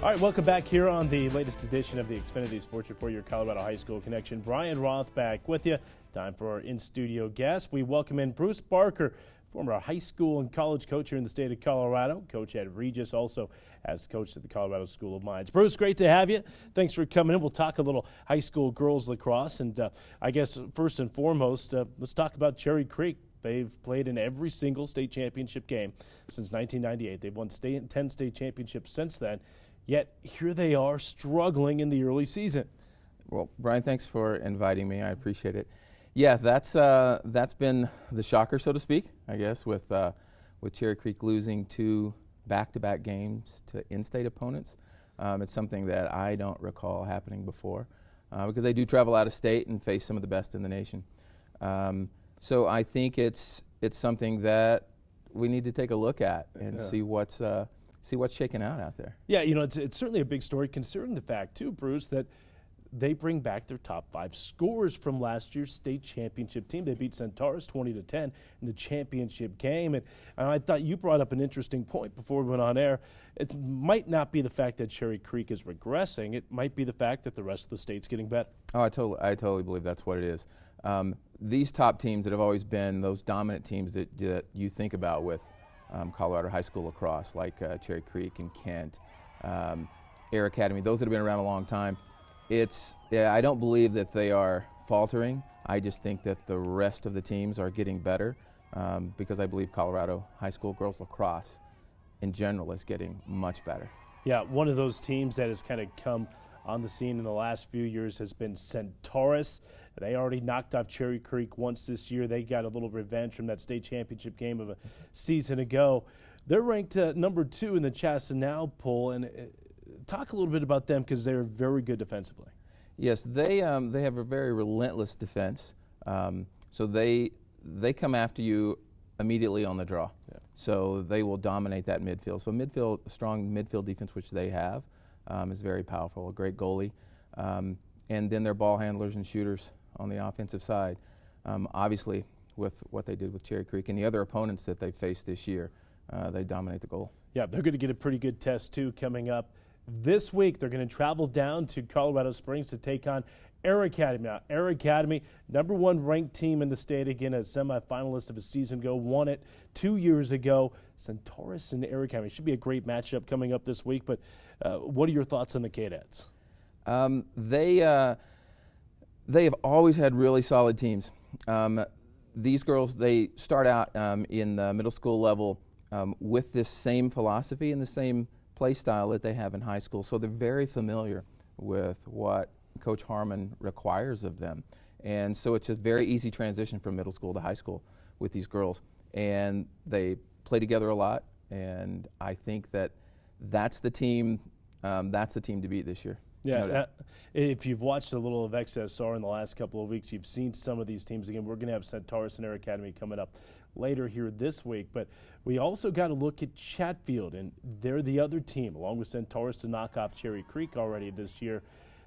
All right, welcome back here on the latest edition of the Xfinity Sports Report, your Colorado High School connection. Brian Roth back with you. Time for our in-studio guest. We welcome in Bruce Barker, former high school and college coach here in the state of Colorado. Coach at Regis, also as coach at the Colorado School of Mines. Bruce, great to have you. Thanks for coming in. We'll talk a little high school girls lacrosse. And I guess first and foremost, let's talk about Cherry Creek. They've played in every single state championship game since 1998. They've won 10 state championships since then. Yet here they are struggling in the early season. Well, Brian, thanks for inviting me. I appreciate it. Yeah, that's been the shocker, so to speak, I guess, with Cherry Creek losing 2 back-to-back games to in-state opponents. It's something that I don't recall happening before because they do travel out of state and face some of the best in the nation. So I think it's something that we need to take a look at and see what's shaking out there. Yeah, you know, it's certainly a big story considering the fact, too, Bruce, that they bring back their top 5 scorers from last year's state championship team. They beat Centaurus 20-10 in the championship game. And I thought you brought up an interesting point before we went on air. It might not be the fact that Cherry Creek is regressing. It might be the fact that the rest of the state's getting better. Oh, I totally believe that's what it is. These top teams that have always been those dominant teams that you think about with Colorado high school lacrosse, like Cherry Creek and Kent, Air Academy, those that have been around a long time. I don't believe that they are faltering. I just think that the rest of the teams are getting better because I believe Colorado high school girls lacrosse in general is getting much better. Yeah, one of those teams that has kind of come on the scene in the last few years has been Centaurus. They already knocked off Cherry Creek once this year. They got a little revenge from that state championship game of a season ago. They're ranked number 2 in the Chassenau poll, and talk a little bit about them because they're very good defensively. Yes, they have a very relentless defense. So they come after you immediately on the draw. Yeah. So they will dominate that midfield. So strong midfield defense, which they have, is very powerful. A great goalie, and then their ball handlers and shooters on the offensive side. Obviously, with what they did with Cherry Creek and the other opponents that they faced this year, they dominate the goal. Yeah, they're going to get a pretty good test too coming up this week. They're going to travel down to Colorado Springs to take on Air Academy. Now, Air Academy, number 1 ranked team in the state, again, a semifinalist of a season ago, won it 2 years ago. Centaurus and Air Academy should be a great matchup coming up this week. But what are your thoughts on the Cadettes? They have always had really solid teams. These girls, they start out in the middle school level with this same philosophy and the same play style that they have in high school. So they're very familiar with what Coach Harmon requires of them. And so it's a very easy transition from middle school to high school with these girls. And they play together a lot. And I think that's the team to beat this year. Yeah, if you've watched a little of XSR in the last couple of weeks, you've seen some of these teams. Again, we're going to have Centaurus and Air Academy coming up later here this week. But we also got to look at Chatfield, and they're the other team, along with Centaurus, to knock off Cherry Creek already this year.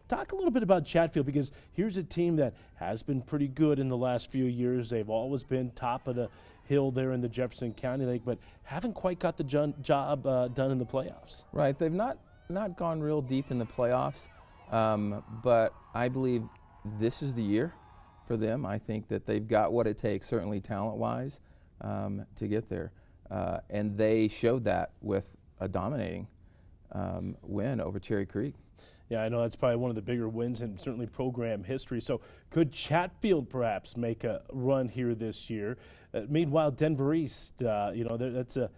Talk a little bit about Chatfield, because here's a team that has been pretty good in the last few years. They've always been top of the hill there in the Jefferson County League, but haven't quite got the job done in the playoffs. Right, they've not gone real deep in the playoffs, but I believe this is the year for them. I think that they've got what it takes, certainly talent-wise, to get there. And they showed that with a dominating win over Cherry Creek. Yeah, I know that's probably one of the bigger wins in certainly program history. So could Chatfield perhaps make a run here this year? Meanwhile, Denver East, that's a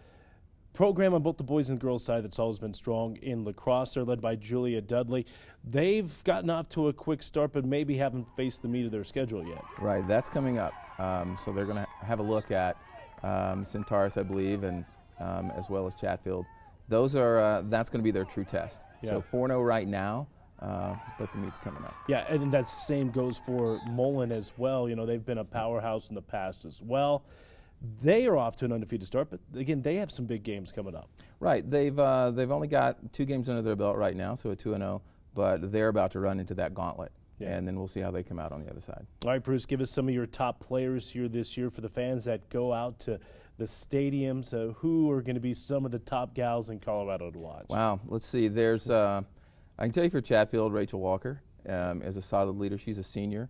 program on both the boys and girls side that's always been strong in lacrosse. They're led by Julia Dudley. They've gotten off to a quick start, but maybe haven't faced the meat of their schedule yet. Right, that's coming up. So they're going to have a look at Centaurus, I believe, and as well as Chatfield. Those are that's going to be their true test. Yeah. So 4-0 right now, but the meet's coming up. Yeah, and that same goes for Mullen as well. You know, they've been a powerhouse in the past as well. They are off to an undefeated start, but again, they have some big games coming up. Right. They've only got 2 games under their belt right now, so a 2-0, but they're about to run into that gauntlet. and then we'll see how they come out on the other side. All right, Bruce, give us some of your top players here this year for the fans that go out to the stadiums. Who are going to be some of the top gals in Colorado to watch? Wow, let's see. There's, I can tell you for Chatfield, Rachel Walker is a solid leader. She's a senior.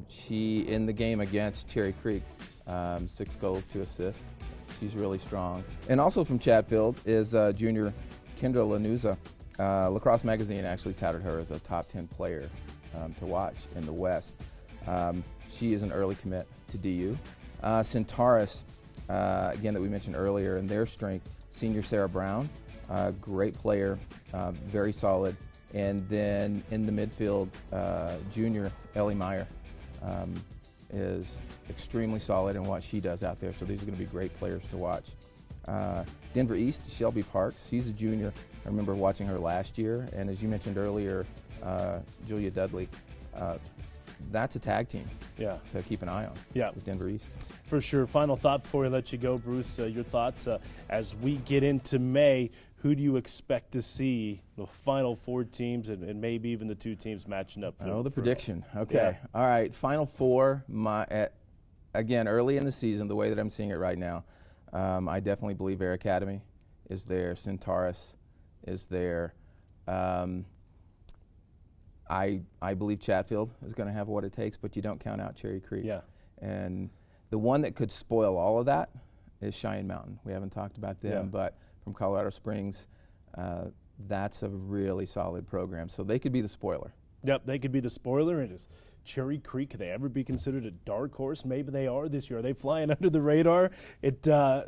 She, in the game against Cherry Creek, 6 goals, 2 assists. She's really strong. And also from Chatfield is junior Kendra Lanuza. Lacrosse Magazine actually touted her as a top 10 player to watch in the West. She is an early commit to DU. Centaurus, again, that we mentioned earlier, in their strength, senior Sarah Brown, great player, very solid. And then in the midfield, junior Ellie Meyer is extremely solid in what she does out there. So these are going to be great players to watch. Denver East, Shelby Parks, she's a junior. I remember watching her last year. And as you mentioned earlier, Julia Dudley, that's a tag team to keep an eye on with Denver East. For sure. Final thought before we let you go, Bruce, your thoughts as we get into May. Who do you expect to see the Final Four teams and maybe even the 2 teams matching up? The prediction. Okay. Yeah. All right. Final Four, again, early in the season, the way that I'm seeing it right now, I definitely believe Air Academy is there. Centaurus is there. I believe Chatfield is going to have what it takes, but you don't count out Cherry Creek. Yeah. And the one that could spoil all of that is Cheyenne Mountain. We haven't talked about them, but from Colorado Springs, that's a really solid program. So they could be the spoiler. Yep, they could be the spoiler. And is Cherry Creek, could they ever be considered a dark horse? Maybe they are this year. Are they flying under the radar? It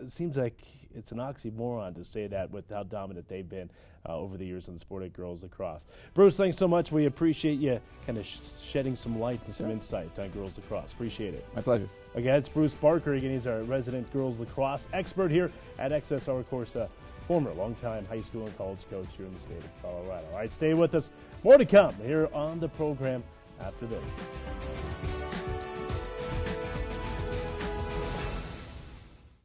seems like it's an oxymoron to say that with how dominant they've been over the years in the sport of girls lacrosse. Bruce, thanks so much. We appreciate you kind of shedding some light and some insight on girls lacrosse. Appreciate it. My pleasure. Again, it's Bruce Barker. Again, he's our resident girls lacrosse expert here at XSR, of course, former longtime high school and college coach here in the state of Colorado. All right, stay with us. More to come here on the program after this.